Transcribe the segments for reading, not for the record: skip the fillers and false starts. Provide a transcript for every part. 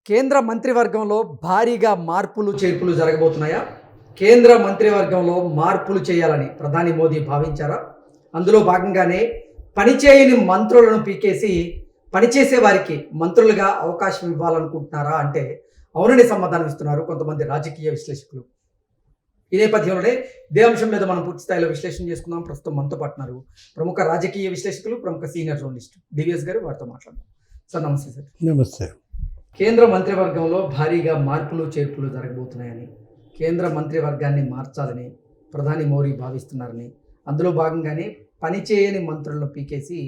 కేంద్ర మంత్రివర్గంలో భారీగా మార్పులు చేర్పులు జరగబోతున్నాయా? కేంద్ర మంత్రివర్గంలో మార్పులు చేయాలని ప్రధాని మోదీ భావించారా? అందులో భాగంగానే పనిచేయని మంత్రులను పీకేసి పనిచేసే వారికి మంత్రులుగా అవకాశం ఇవ్వాలనుకుంటున్నారా అంటే అవునని సమాధానం ఇస్తున్నారు కొంతమంది రాజకీయ విశ్లేషకులు. ఈ నేపథ్యంలోనే ఇదే అంశం మీద మనం పూర్తి స్థాయిలో విశ్లేషణ చేసుకుందాం. ప్రస్తుతం మనతో పాటున్నారు ప్రముఖ రాజకీయ విశ్లేషకులు, ప్రముఖ సీనియర్ జర్నలిస్ట్ డివిఎస్ గారు. వారితో మాట్లాడదాం. సార్ నమస్తే. సార్ నమస్తే. కేంద్ర మంత్రివర్గంలో భారీగా మార్పులు చేర్పులు జరగబోతున్నాయని, కేంద్ర మంత్రివర్గాన్ని మార్చాలని ప్రధాని మోదీ భావిస్తున్నారని, అందులో భాగంగానే పనిచేయని మంత్రులను పీకేసి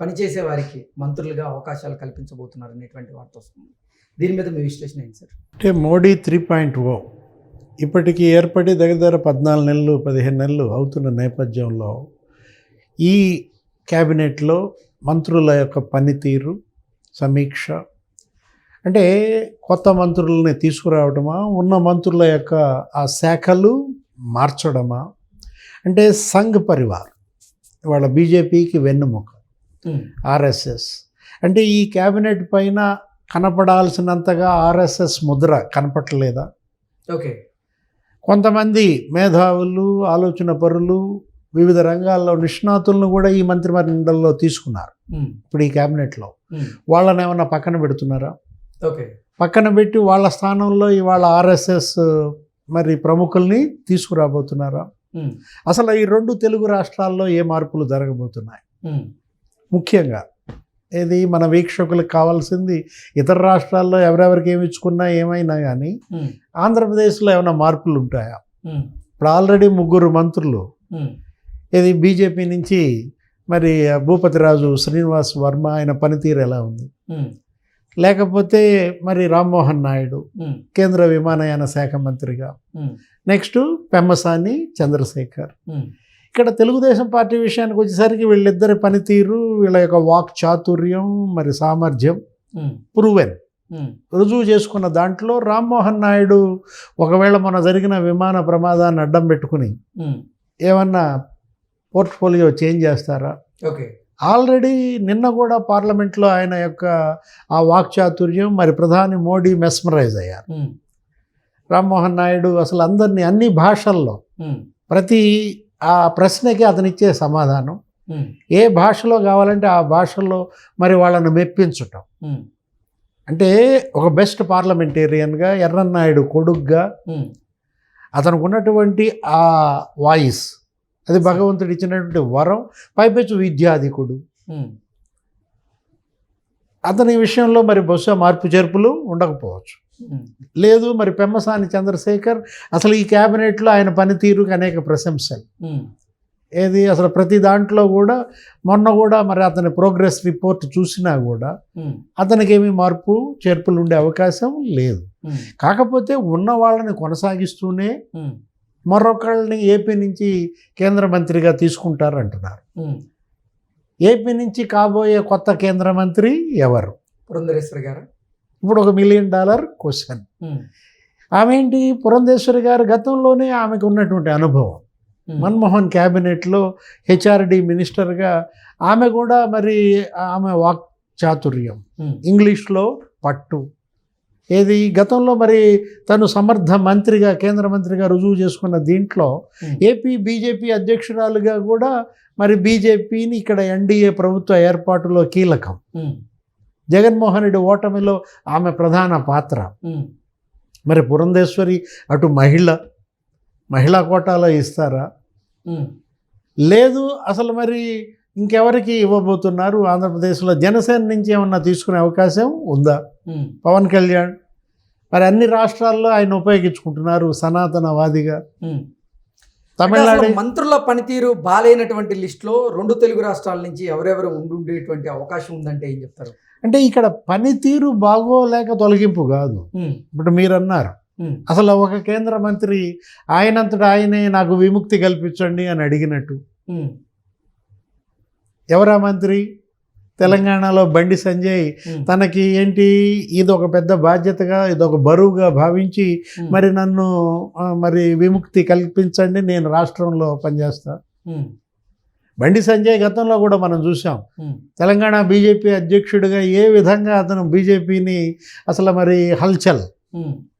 పనిచేసే వారికి మంత్రులుగా అవకాశాలు కల్పించబోతున్నారనేటువంటి వార్త వస్తుంది. దీని మీద మీ విశ్లేషణ ఏంటి సార్? అంటే మోడీ 3.0 ఇప్పటికీ ఏర్పడి దగ్గర 14 నెలలు 15 నెలలు అవుతున్న నేపథ్యంలో ఈ క్యాబినెట్లో మంత్రుల యొక్క పనితీరు సమీక్ష, అంటే కొత్త మంత్రులని తీసుకురావడమా, ఉన్న మంత్రుల యొక్క ఆ శాఖలు మార్చడమా, అంటే సంఘ్ పరివార్ వాళ్ళ బీజేపీకి వెన్నుముక, ఆర్ఎస్ఎస్, అంటే ఈ క్యాబినెట్ పైన కనపడాల్సినంతగా ఆర్ఎస్ఎస్ ముద్ర కనపడలేదా? ఓకే. కొంతమంది మేధావులు, ఆలోచన పరులు, వివిధ రంగాల్లో నిష్ణాతులను కూడా ఈ మంత్రిమండలిలో తీసుకున్నారు. ఇప్పుడు ఈ క్యాబినెట్లో వాళ్ళని ఏమన్నా పక్కన పెడుతున్నారా? ఓకే. పక్కన పెట్టి వాళ్ళ స్థానంలో ఇవాళ ఆర్ఎస్ఎస్ మరి ప్రముఖుల్ని తీసుకురాబోతున్నారా? అసలు ఈ 2 తెలుగు రాష్ట్రాల్లో ఏ మార్పులు జరగబోతున్నాయి? ముఖ్యంగా ఇది మన వీక్షకులకు కావాల్సింది, ఇతర రాష్ట్రాల్లో ఎవరెవరికి ఏమి ఇచ్చుకున్నా ఏమైనా కానీ ఆంధ్రప్రదేశ్లో ఏమైనా మార్పులు ఉంటాయా? ఇప్పుడు ఆల్రెడీ 3 మంత్రులు, ఇది బీజేపీ నుంచి మరి భూపతిరాజు శ్రీనివాస్ వర్మ, ఆయన పనితీరు ఎలా ఉంది? లేకపోతే మరి రామ్మోహన్ నాయుడు కేంద్ర విమానయాన శాఖ మంత్రిగా, నెక్స్ట్ పెమ్మసాని చంద్రశేఖర్. ఇక్కడ తెలుగుదేశం పార్టీ విషయానికి వచ్చేసరికి వీళ్ళిద్దరి పనితీరు, వీళ్ళ యొక్క వాక్ చాతుర్యం, మరి సామర్థ్యం ప్రూవెన్, రుజువు చేసుకున్న దాంట్లో రామ్మోహన్ నాయుడు ఒకవేళ మన జరిగిన విమాన ప్రమాదాన్ని అడ్డం పెట్టుకుని ఏమన్నా పోర్ట్ఫోలియో చేంజ్ చేస్తారా? ఓకే. ఆల్రెడీ నిన్న కూడా పార్లమెంట్లో ఆయన యొక్క ఆ వాక్చాతుర్యం, మరి ప్రధాని మోడీ మెస్మరైజ్ అయ్యారు. రామ్మోహన్ నాయుడు అసలు అందరినీ అన్ని భాషల్లో ప్రతి ఆ ప్రశ్నకి అతనిచ్చే సమాధానం, ఏ భాషలో కావాలంటే ఆ భాషలో మరి వాళ్ళని మెప్పించటం, అంటే ఒక బెస్ట్ పార్లమెంటేరియన్గా, ఎర్రన్నాయుడు కొడుగ్గా అతనికి ఉన్నటువంటి ఆ వాయిస్, అది భగవంతుడు ఇచ్చినటువంటి వరం. పైపెచ్చు విద్యాధికుడు. అతని విషయంలో మరి బహుశా మార్పు చేర్పులు ఉండకపోవచ్చు. లేదు మరి పెమ్మసాని చంద్రశేఖర్, అసలు ఈ క్యాబినెట్లో ఆయన పనితీరుకి అనేక ప్రశంసలు, ఏది అసలు ప్రతి దాంట్లో కూడా, మొన్న కూడా మరి అతని ప్రోగ్రెస్ రిపోర్ట్ చూసినా కూడా అతనికి ఏమీ మార్పు చేర్పులు ఉండే అవకాశం లేదు. కాకపోతే ఉన్న వాళ్ళని కొనసాగిస్తూనే మరొకళ్ళని ఏపీ నుంచి కేంద్ర మంత్రిగా తీసుకుంటారంటున్నారు. ఏపీ నుంచి కాబోయే కొత్త కేంద్ర మంత్రి ఎవరు? పురంధరేశ్వరి గారు. ఇప్పుడు $1 మిలియన్ క్వశ్చన్. ఆమె ఏంటి? పురంధేశ్వరి గారు గతంలోనే ఆమెకు ఉన్నటువంటి అనుభవం, మన్మోహన్ క్యాబినెట్లో హెచ్ఆర్డి మినిస్టర్గా ఆమె కూడా మరి ఆమె వాక్ చాతుర్యం, ఇంగ్లీష్లో పట్టు, ఏది గతంలో మరి తను సమర్థ మంత్రిగా, కేంద్ర మంత్రిగా రుజువు చేసుకున్న దీంట్లో ఏపీ బీజేపీ అధ్యక్షురాలుగా కూడా మరి బీజేపీని ఇక్కడ ఎన్డీఏ ప్రభుత్వ ఏర్పాటులో కీలకం. జగన్మోహన్ రెడ్డి ఓటమిలో ఆమె ప్రధాన పాత్ర. మరి పురంధేశ్వరి అటు మహిళా కోటాలో ఇస్తారా? లేదు. అసలు మరి ఇంకెవరికి ఇవ్వబోతున్నారు? ఆంధ్రప్రదేశ్లో జనసేన నుంచి ఏమన్నా తీసుకునే అవకాశం ఉందా? పవన్ కళ్యాణ్ మరి అన్ని రాష్ట్రాల్లో ఆయన ఉపయోగించుకుంటున్నారు సనాతనవాదిగా. తమిళనాడు మంత్రుల పనితీరు బాలేనటువంటి లిస్టులో 2 తెలుగు రాష్ట్రాల నుంచి ఎవరెవరు ఉండేటువంటి అవకాశం ఉందంటే ఏం చెప్తారు? అంటే ఇక్కడ పనితీరు బాగోలేక తొలగింపు కాదు. ఇప్పుడు మీరు అన్నారు, అసలు ఒక కేంద్ర మంత్రి ఆయనంతటా ఆయనే నాకు విముక్తి కల్పించండి అని అడిగినట్టు. ఎవరా మంత్రి? తెలంగాణలో బండి సంజయ్ తనకి ఏంటి, ఇదొక పెద్ద బాధ్యతగా, ఇదొక బరువుగా భావించి మరి నన్ను మరి విముక్తి కల్పించండి, నేను రాష్ట్రంలో పనిచేస్తా. బండి సంజయ్ గతంలో కూడా మనం చూసాం. తెలంగాణ బీజేపీ అధ్యక్షుడిగా ఏ విధంగా అతను బీజేపీని అసలు మరి హల్చల్,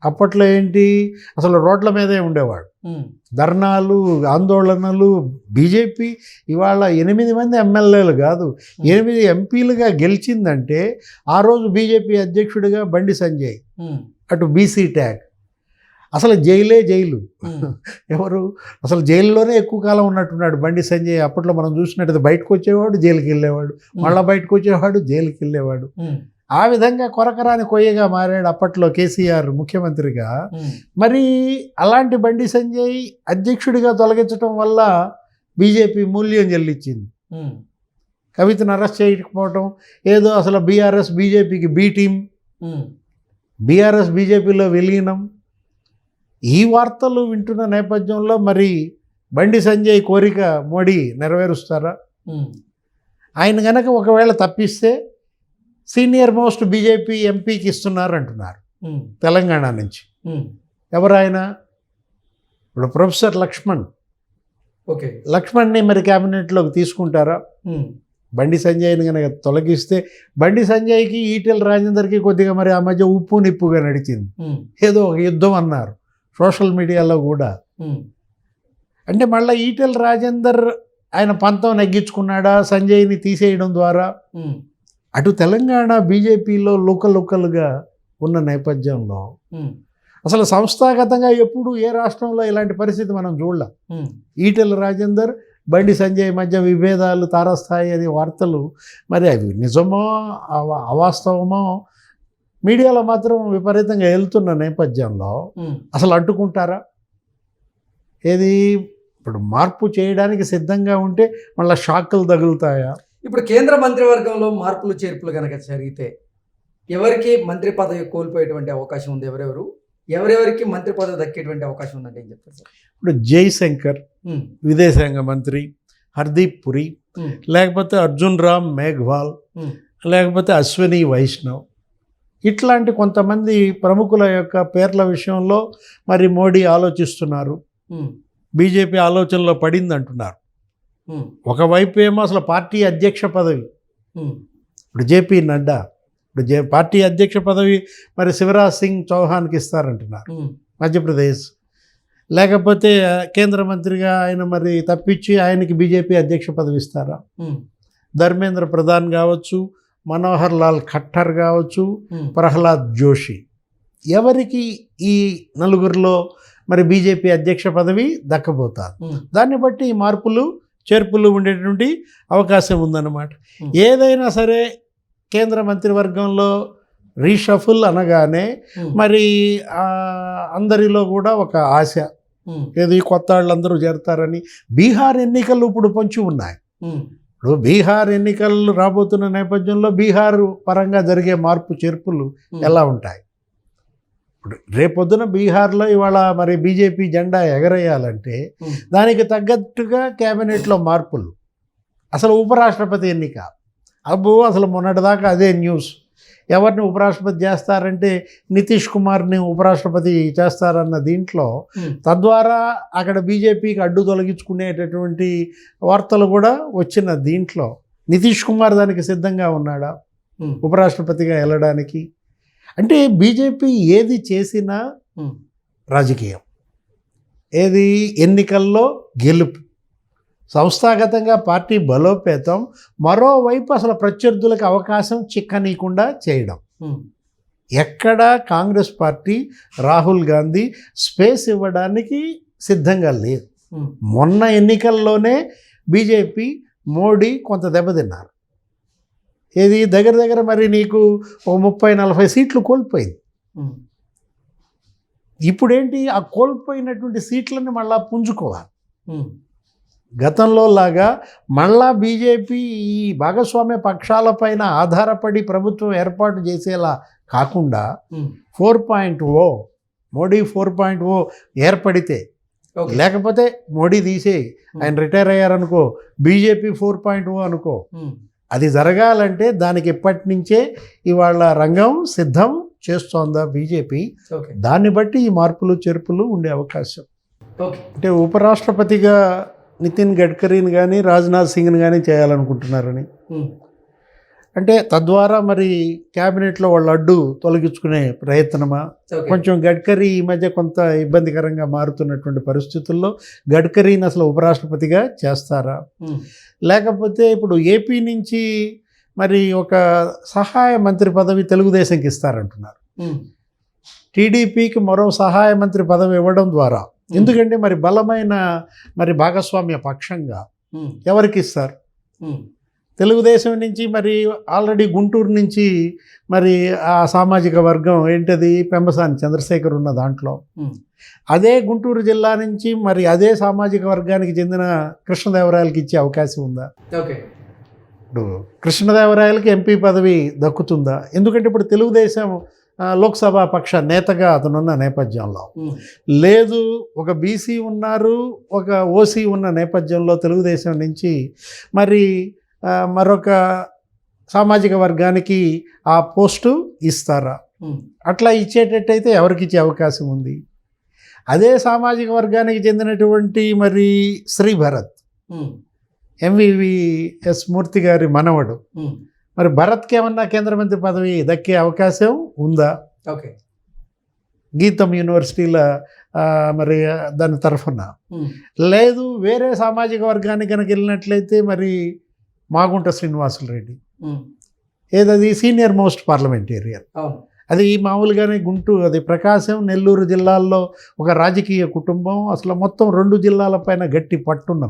అప్పట్లో ఏంటి అసలు రోడ్ల మీదే ఉండేవాడు, ధర్నాలు, ఆందోళనలు. బీజేపీ ఇవాళ 8 మంది ఎమ్మెల్యేలు కాదు 8 ఎంపీలుగా గెలిచిందంటే ఆ రోజు బీజేపీ అధ్యక్షుడిగా బండి సంజయ్, అటు బీసీ ట్యాగ్, అసలు జైలు ఎవరు అసలు జైల్లోనే ఎక్కువ కాలం ఉన్నట్టున్నాడు బండి సంజయ్. అప్పట్లో మనం చూసినట్టయితే బయటకు వచ్చేవాడు, జైలుకి వెళ్ళేవాడు, మళ్ళీ బయటకు వచ్చేవాడు, జైలుకి వెళ్ళేవాడు. ఆ విధంగా కొరకరాని కొయ్యగా మారాడు అప్పట్లో కేసీఆర్ ముఖ్యమంత్రిగా. మరి అలాంటి బండి సంజయ్ అధ్యక్షుడిగా తొలగించడం వల్ల బీజేపీ మూల్యం చెల్లించింది. కవితను అరెస్ట్ చేయకపోవటం, ఏదో అసలు బీఆర్ఎస్ బీజేపీకి బీ టీం, బీఆర్ఎస్ బీజేపీలో విలీనం, ఈ వార్తలు వింటున్న నేపథ్యంలో మరి బండి సంజయ్ కోరిక మోడీ నెరవేరుస్తారా? ఆయన కనుక ఒకవేళ తప్పిస్తే సీనియర్ మోస్ట్ బీజేపీ ఎంపీకి ఇస్తున్నారంటున్నారు తెలంగాణ నుంచి. ఎవరు ఆయన? ఇప్పుడు ప్రొఫెసర్ లక్ష్మణ్. ఓకే, లక్ష్మణ్ని మరి క్యాబినెట్లోకి తీసుకుంటారా? బండి సంజయ్ని కనుక తొలగిస్తే బండి సంజయ్కి ఈటెల రాజేందర్కి కొద్దిగా మరి ఆ మధ్య ఉప్పు నిప్పుగా నడిచింది. ఏదో ఒక యుద్ధం అన్నారు సోషల్ మీడియాలో కూడా. అంటే మళ్ళీ ఈటెల రాజేందర్ ఆయన పంతం నెగ్గించుకున్నాడా సంజయ్ని తీసేయడం ద్వారా? అటు తెలంగాణ బీజేపీలో లోకల్గా ఉన్న నేపథ్యంలో అసలు సంస్థాగతంగా ఎప్పుడు ఏ రాష్ట్రంలో ఇలాంటి పరిస్థితి మనం చూడలేం. ఈటెల రాజేందర్ బండి సంజయ్ మధ్య విభేదాలు తారస్థాయి అనే వార్తలు మరి అవి నిజమో అవాస్తవమో మీడియాలో మాత్రం విపరీతంగా వెళ్తున్న నేపథ్యంలో అసలు అంటుకుంటారా? ఏది ఇప్పుడు మార్పు చేయడానికి సిద్ధంగా ఉంటే మళ్ళీ షాక్లు తగులుతాయా? ఇప్పుడు కేంద్ర మంత్రివర్గంలో మార్పులు చేర్పులు కనుక జరిగితే ఎవరికి మంత్రి పదవి కోల్పోయేటువంటి అవకాశం ఉంది? ఎవరెవరికి మంత్రి పదవి దక్కేటువంటి అవకాశం ఉందంటే ఏం చెప్తారు సార్? ఇప్పుడు జైశంకర్ విదేశాంగ మంత్రి, హర్దీప్ పురి, లేకపోతే అర్జున్ రామ్ మేఘ్వాల్, లేకపోతే అశ్విని వైష్ణవ్, ఇట్లాంటి కొంతమంది ప్రముఖుల యొక్క పేర్ల విషయంలో మరి మోడీ ఆలోచిస్తున్నారు. బీజేపీ ఆలోచనలో పడింది అంటున్నారు. ఒకవైపు ఏమో అసలు పార్టీ అధ్యక్ష పదవి, ఇప్పుడు జేపీ నడ్డా, ఇప్పుడు పార్టీ అధ్యక్ష పదవి మరి శివరాజ్ సింగ్ చౌహాన్కి ఇస్తారంటున్నారు మధ్యప్రదేశ్. లేకపోతే కేంద్ర మంత్రిగా ఆయన మరి తప్పించి ఆయనకి బీజేపీ అధ్యక్ష పదవి ఇస్తారా? ధర్మేంద్ర ప్రధాన్ కావచ్చు, మనోహర్ లాల్ ఖట్టర్ కావచ్చు, ప్రహ్లాద్ జోషి, ఎవరికి ఈ నలుగురిలో మరి బీజేపీ అధ్యక్ష పదవి దక్కబోతారు? దాన్ని బట్టి ఈ మార్పులు చేర్పులు ఉండేటువంటి అవకాశం ఉందన్నమాట. ఏదైనా సరే కేంద్ర మంత్రివర్గంలో రీషఫుల్ అనగానే మరి అందరిలో కూడా ఒక ఆశ, ఏది కొత్త వాళ్ళందరూ చేరతారని. బీహార్ ఎన్నికలు ఇప్పుడు పొంచి ఉన్నాయి. ఇప్పుడు బీహార్ ఎన్నికలు రాబోతున్న నేపథ్యంలో బీహార్ పరంగా జరిగే మార్పు చేర్పులు ఎలా ఉంటాయి? ఇప్పుడు రేపొద్దున బీహార్లో ఇవాళ మరి బీజేపీ జెండా ఎగరేయాలంటే దానికి తగ్గట్టుగా క్యాబినెట్లో మార్పులు. అసలు ఉపరాష్ట్రపతి ఎన్నిక అసలు మొన్నటిదాకా అదే న్యూస్. ఎవరిని ఉపరాష్ట్రపతి చేస్తారంటే నితీష్ కుమార్ని ఉపరాష్ట్రపతి చేస్తారన్న దీంట్లో తద్వారా అక్కడ బీజేపీకి అడ్డు తొలగించుకునేటటువంటి వార్తలు కూడా వచ్చిన దీంట్లో నితీష్ కుమార్ దానికి సిద్ధంగా ఉన్నాడా ఉపరాష్ట్రపతిగా వెళ్ళడానికి? అంటే బీజేపీ ఏది చేసినా రాజకీయం, ఏది ఎన్నికల్లో గెలుపు, సంస్థాగతంగా పార్టీ బలోపేతం, మరోవైపు అసలు ప్రత్యర్థులకు అవకాశం చిక్కనీయకుండా చేయడం. ఎక్కడా కాంగ్రెస్ పార్టీ రాహుల్ గాంధీ స్పేస్ ఇవ్వడానికి సిద్ధంగా లేదు. మొన్న ఎన్నికల్లోనే బీజేపీ మోడీ కొంత దెబ్బతిన్నారు. ఏది దగ్గర మరి నీకు 30-40 సీట్లు కోల్పోయింది. ఇప్పుడేంటి ఆ కోల్పోయినటువంటి సీట్లను మళ్ళా పుంజుకోవాలి. గతంలో లాగా మళ్ళా బీజేపీ ఈ భాగస్వామ్య పక్షాలపైన ఆధారపడి ప్రభుత్వం ఏర్పాటు చేసేలా కాకుండా 4.0 మోడీ 4.0 ఏర్పడితే, లేకపోతే మోడీ తీసేయి ఆయన రిటైర్ అయ్యారనుకో, బీజేపీ 4.0 అనుకో, అది జరగాలంటే దానికి ఇప్పటి నుంచే ఇవాళ రంగం సిద్ధం చేస్తోందా బీజేపీ? దాన్ని బట్టి ఈ మార్పులు చేర్పులు ఉండే అవకాశం. అంటే ఉపరాష్ట్రపతిగా నితిన్ గడ్కరీని కానీ రాజ్నాథ్ సింగ్ని కానీ చేయాలనుకుంటున్నారని. అంటే తద్వారా మరి క్యాబినెట్లో వాళ్ళ అడ్డు తొలగించుకునే ప్రయత్నమా? కొంచెం గడ్కరీ ఈ మధ్య కొంత ఇబ్బందికరంగా మారుతున్నటువంటి పరిస్థితుల్లో గడ్కరీని అసలు ఉపరాష్ట్రపతిగా చేస్తారా? లేకపోతే ఇప్పుడు ఏపీ నుంచి మరి ఒక సహాయ మంత్రి పదవి తెలుగుదేశంకి ఇస్తారంటున్నారు. టీడీపీకి మరో సహాయ మంత్రి పదవి ఇవ్వడం ద్వారా, ఎందుకంటే మరి బలమైన మరి భాగస్వామ్య పక్షంగా ఎవరికి ఇస్తారు? తెలుగుదేశం నుంచి మరి ఆల్రెడీ గుంటూరు నుంచి మరి ఆ సామాజిక వర్గం ఏంటది పెంబసాని చంద్రశేఖర్ ఉన్న దాంట్లో, అదే గుంటూరు జిల్లా నుంచి మరి అదే సామాజిక వర్గానికి చెందిన కృష్ణదేవరాయలకి ఇచ్చే అవకాశం ఉందా? ఇప్పుడు కృష్ణదేవరాయలకి ఎంపీ పదవి దక్కుతుందా? ఎందుకంటే ఇప్పుడు తెలుగుదేశం లోక్సభ పక్ష నేతగా అతనున్న నేపథ్యంలో లేదు, ఒక బీసీ ఉన్నారు, ఒక ఓసీ ఉన్న నేపథ్యంలో తెలుగుదేశం నుంచి మరి మరొక సామాజిక వర్గానికి ఆ పోస్టు ఇస్తారా? అట్లా ఇచ్చేటట్టయితే ఎవరికి ఇచ్చే అవకాశం ఉంది? అదే సామాజిక వర్గానికి చెందినటువంటి మరి శ్రీభరత్ ఎంవివిఎస్ మూర్తి గారి మనవడు, మరి భరత్కి ఏమన్నా కేంద్ర మంత్రి పదవి దక్కే అవకాశం ఉందా? గీతం యూనివర్సిటీల మరి దాని తరఫున లేదు. వేరే సామాజిక వర్గానికి కనుక వెళ్ళినట్లయితే మరి మాగుంట శ్రీనివాసులు ఏదది సీనియర్ మోస్ట్ పార్లమెంటేరియన్, అది మామూలుగానే అది ప్రకాశం నెల్లూరు జిల్లాల్లో ఒక రాజకీయ కుటుంబం, అసలు మొత్తం 2 జిల్లాల పైన గట్టి పట్టున్న,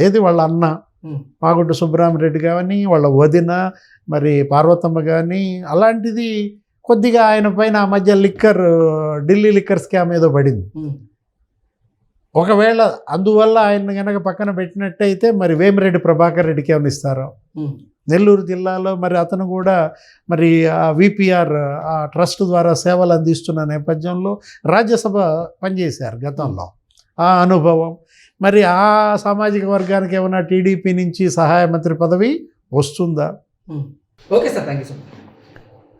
ఏది వాళ్ళ అన్న మాగుంట సుబ్బరామరెడ్డి కానీ వాళ్ళ వదిన మరి పార్వతమ్మ కానీ, అలాంటిది కొద్దిగా ఆయన పైన ఆ మధ్య ఢిల్లీ లిక్కర్ స్కామ్ ఏదో పడింది. ఒకవేళ అందువల్ల ఆయన కనుక పక్కన పెట్టినట్టయితే మరి వేమిరెడ్డి ప్రభాకర్ రెడ్డికి ఏమైనా ఇస్తారో? నెల్లూరు జిల్లాలో మరి అతను కూడా మరి ఆ విపిఆర్ ఆ ట్రస్ట్ ద్వారా సేవలు అందిస్తున్న నేపథ్యంలో రాజ్యసభ పనిచేశారు గతంలో, ఆ అనుభవం. మరి ఆ సామాజిక వర్గానికి ఏమైనా టీడీపీ నుంచి సహాయ మంత్రి పదవి వస్తుందా? Okay sir, thank you so much.